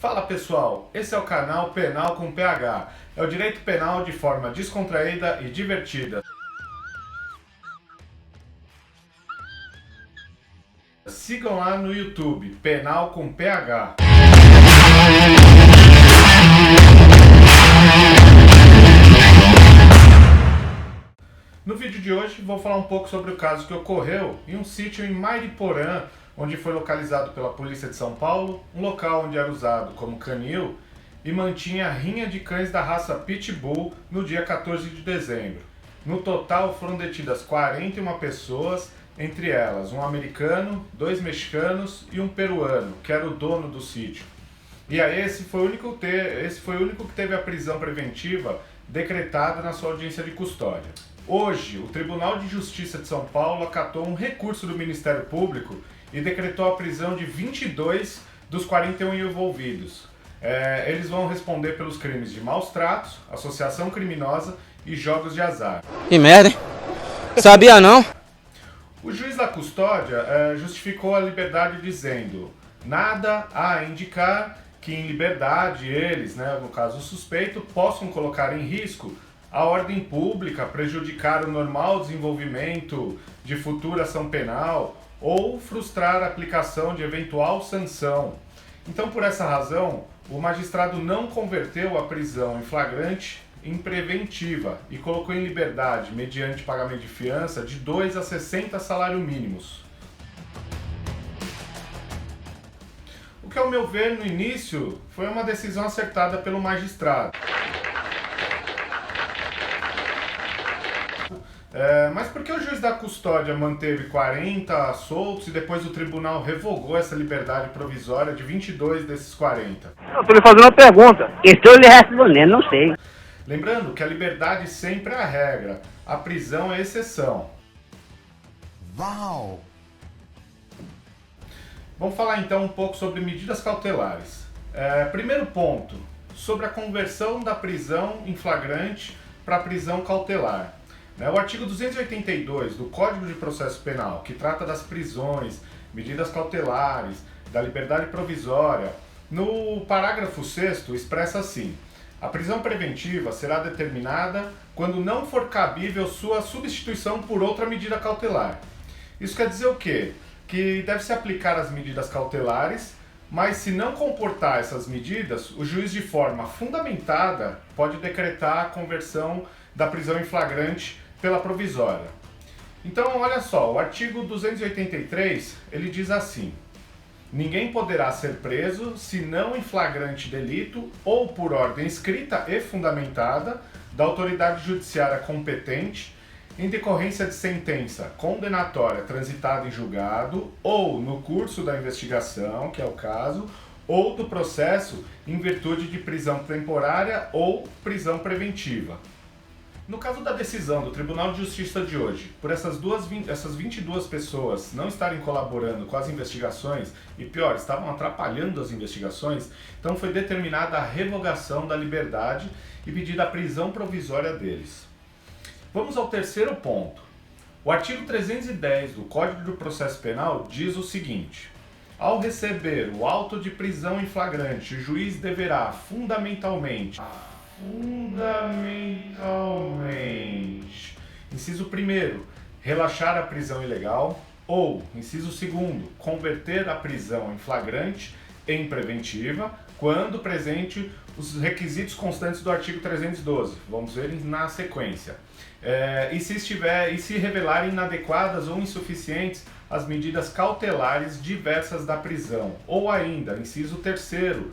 Fala pessoal, esse é o canal Penal com PH. É o direito penal de forma descontraída e divertida. Sigam lá no YouTube, Penal com PH. No vídeo de hoje vou falar um pouco sobre o caso que ocorreu em um sítio em Mariporã, onde foi localizado pela Polícia de São Paulo, um local onde era usado como canil e mantinha rinha de cães da raça Pitbull no dia 14 de dezembro. No total foram detidas 41 pessoas, entre elas um americano, 2 mexicanos e um peruano, que era o dono do sítio. E aí esse foi o único que teve a prisão preventiva decretada na sua audiência de custódia. Hoje, o Tribunal de Justiça de São Paulo acatou um recurso do Ministério Público e decretou a prisão de 22 dos 41 envolvidos. Eles vão responder pelos crimes de maus tratos, associação criminosa e jogos de azar. Que merda, hein? Sabia não? O juiz da custódia justificou a liberdade dizendo: nada a indicar que em liberdade eles, no caso o suspeito, possam colocar em risco a ordem pública, prejudicar o normal desenvolvimento de futura ação penal ou frustrar a aplicação de eventual sanção. Então, por essa razão, o magistrado não converteu a prisão em flagrante em preventiva e colocou em liberdade, mediante pagamento de fiança, de 2 a 60 salários mínimos. O que, ao meu ver, no início, foi uma decisão acertada pelo magistrado. Mas por que o juiz da custódia manteve 40 soltos e depois o tribunal revogou essa liberdade provisória de 22 desses 40? Eu estou lhe fazendo uma pergunta. Estou lhe respondendo, não sei. Lembrando que a liberdade sempre é a regra, a prisão é a exceção. Uau! Vamos falar então um pouco sobre medidas cautelares. Primeiro ponto, sobre a conversão da prisão em flagrante para prisão cautelar. O artigo 282 do Código de Processo Penal, que trata das prisões, medidas cautelares, da liberdade provisória, no parágrafo 6º expressa assim: a prisão preventiva será determinada quando não for cabível sua substituição por outra medida cautelar. Isso quer dizer o quê? Que deve-se aplicar as medidas cautelares, mas se não comportar essas medidas, o juiz de forma fundamentada pode decretar a conversão da prisão em flagrante pela provisória. Então, olha só, o artigo 283, ele diz assim: ninguém poderá ser preso senão em flagrante delito ou por ordem escrita e fundamentada da autoridade judiciária competente em decorrência de sentença condenatória transitada em julgado ou no curso da investigação, que é o caso, ou do processo em virtude de prisão temporária ou prisão preventiva. No caso da decisão do Tribunal de Justiça de hoje, por essas 22 pessoas não estarem colaborando com as investigações e, pior, estavam atrapalhando as investigações, então foi determinada a revogação da liberdade e pedida a prisão provisória deles. Vamos ao terceiro ponto. O artigo 310 do Código de Processo Penal diz o seguinte: ao receber o auto de prisão em flagrante, o juiz deverá fundamentalmente, inciso 1º, relaxar a prisão ilegal, ou, inciso 2º, converter a prisão em flagrante em preventiva, quando presente os requisitos constantes do artigo 312. Vamos ver na sequência. E se revelarem inadequadas ou insuficientes as medidas cautelares diversas da prisão, ou ainda, inciso 3º,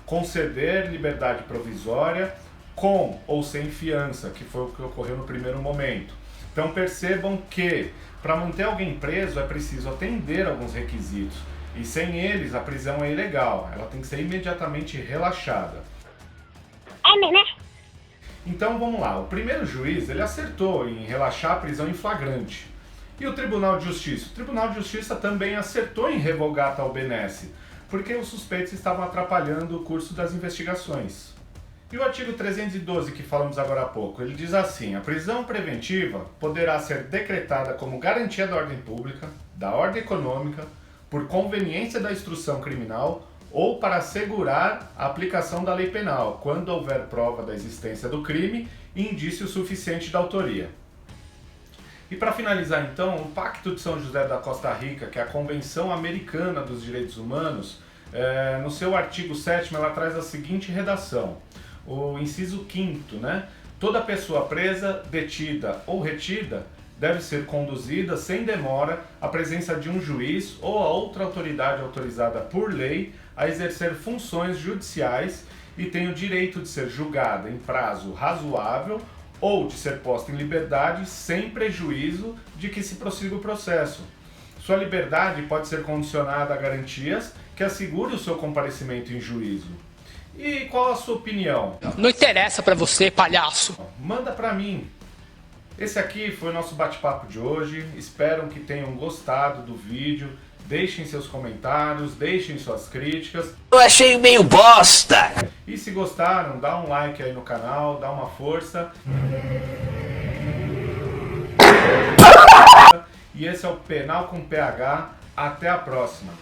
conceder liberdade provisória com ou sem fiança, que foi o que ocorreu no primeiro momento. Então percebam que, para manter alguém preso, é preciso atender alguns requisitos, e sem eles a prisão é ilegal, ela tem que ser imediatamente relaxada. Então vamos lá, o primeiro juiz ele acertou em relaxar a prisão em flagrante. E o Tribunal de Justiça? O Tribunal de Justiça também acertou em revogar tal benesse, porque os suspeitos estavam atrapalhando o curso das investigações. E o artigo 312 que falamos agora há pouco, ele diz assim: a prisão preventiva poderá ser decretada como garantia da ordem pública, da ordem econômica, por conveniência da instrução criminal ou para assegurar a aplicação da lei penal, quando houver prova da existência do crime e indício suficiente da autoria. E para finalizar então, o Pacto de São José da Costa Rica, que é a Convenção Americana dos Direitos Humanos, no seu artigo 7º, ela traz a seguinte redação, o inciso 5º, né? Toda pessoa presa, detida ou retida deve ser conduzida sem demora à presença de um juiz ou a outra autoridade autorizada por lei a exercer funções judiciais e tem o direito de ser julgada em prazo razoável ou de ser posta em liberdade sem prejuízo de que se prossiga o processo. Sua liberdade pode ser condicionada a garantias que assegurem o seu comparecimento em juízo. E qual a sua opinião? Não interessa pra você, palhaço. Manda pra mim. Esse aqui foi o nosso bate-papo de hoje. Espero que tenham gostado do vídeo. Deixem seus comentários, deixem suas críticas. Eu achei meio bosta! E se gostaram, dá um like aí no canal, dá uma força. E esse é o Penal com PH. Até a próxima.